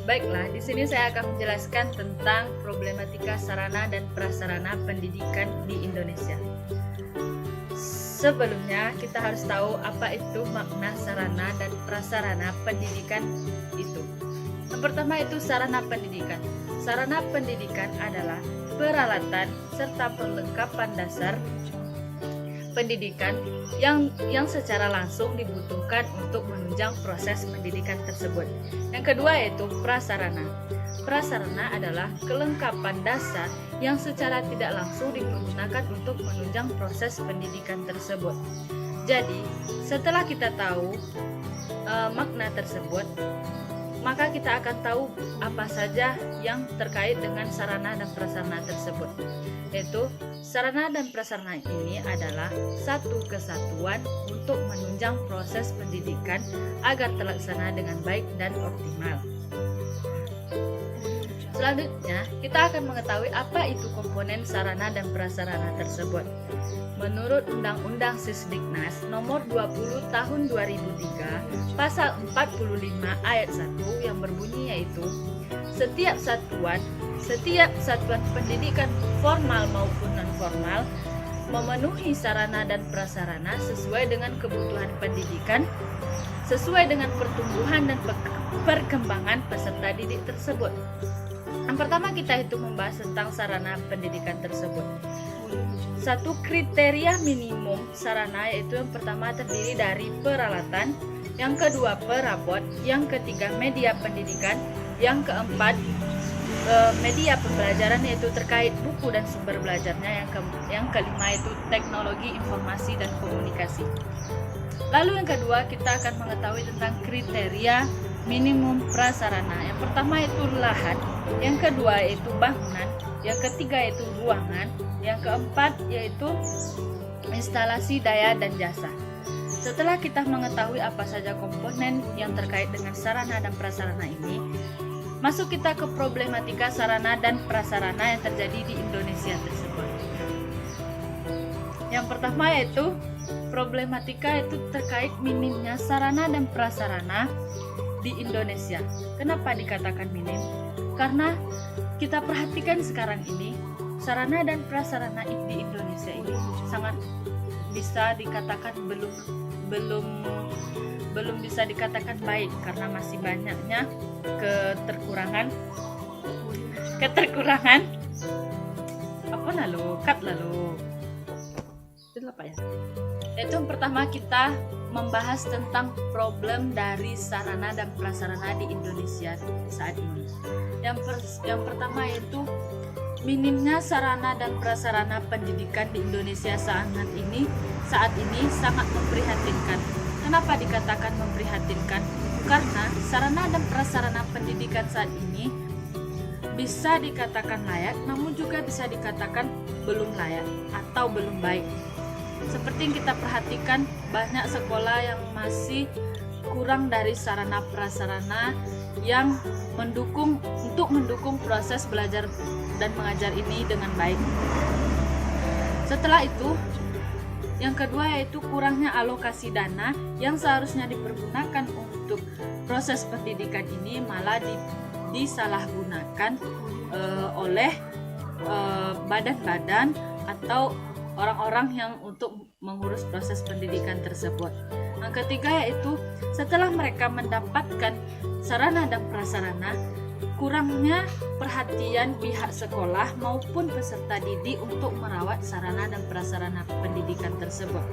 Baiklah, di sini saya akan menjelaskan tentang problematika sarana dan prasarana pendidikan di Indonesia. Sebelumnya, kita harus tahu apa itu makna sarana dan prasarana pendidikan itu. Yang pertama itu sarana pendidikan. Sarana pendidikan adalah peralatan serta perlengkapan dasar pendidikan yang secara langsung dibutuhkan untuk menunjang proses pendidikan tersebut. Yang kedua yaitu prasarana. Prasarana adalah kelengkapan dasar yang secara tidak langsung dipergunakan untuk menunjang proses pendidikan tersebut. Jadi, setelah kita tahu makna tersebut, maka kita akan tahu apa saja yang terkait dengan sarana dan prasarana tersebut. Yaitu, sarana dan prasarana ini adalah satu kesatuan untuk menunjang proses pendidikan agar terlaksana dengan baik dan optimal. Selanjutnya, kita akan mengetahui apa itu komponen sarana dan prasarana tersebut. Menurut Undang-Undang Sisdiknas Nomor 20 Tahun 2003, Pasal 45 Ayat 1 yang berbunyi yaitu setiap satuan pendidikan formal maupun non-formal memenuhi sarana dan prasarana sesuai dengan kebutuhan pendidikan, sesuai dengan pertumbuhan dan perkembangan peserta didik tersebut. Yang pertama kita itu membahas tentang sarana pendidikan tersebut. Satu kriteria minimum sarana yaitu yang pertama terdiri dari peralatan, yang kedua perabot, yang ketiga media pendidikan, yang keempat media pembelajaran yaitu terkait buku dan sumber belajarnya, yang kelima itu teknologi informasi dan komunikasi. Lalu yang kedua kita akan mengetahui tentang kriteria minimum prasarana. Yang pertama itu lahan, yang kedua yaitu bangunan, yang ketiga yaitu ruangan, yang keempat yaitu instalasi daya dan jasa. Setelah kita mengetahui apa saja komponen yang terkait dengan sarana dan prasarana ini, masuk kita ke problematika sarana dan prasarana yang terjadi di Indonesia tersebut. Yang pertama yaitu problematika itu terkait minimnya sarana dan prasarana di Indonesia. Kenapa dikatakan minim? Karena kita perhatikan sekarang ini sarana dan prasarana di Indonesia ini sangat bisa dikatakan belum bisa dikatakan baik karena masih banyaknya keterkurangan apa lalu itu apa ya? Itu yang pertama kita membahas tentang problem dari sarana dan prasarana di Indonesia saat ini. Yang pertama yaitu minimnya sarana dan prasarana pendidikan di Indonesia saat ini sangat memprihatinkan. Kenapa dikatakan memprihatinkan? Karena sarana dan prasarana pendidikan saat ini bisa dikatakan layak, namun juga bisa dikatakan belum layak atau belum baik. Seperti yang kita perhatikan, banyak sekolah yang masih kurang dari sarana prasarana yang mendukung proses belajar dan mengajar ini dengan baik. Setelah itu, yang kedua yaitu kurangnya alokasi dana yang seharusnya dipergunakan untuk proses pendidikan ini malah disalahgunakan oleh badan-badan atau orang-orang yang untuk mengurus proses pendidikan tersebut. Yang ketiga yaitu setelah mereka mendapatkan sarana dan prasarana, kurangnya perhatian pihak sekolah maupun peserta didik untuk merawat sarana dan prasarana pendidikan tersebut.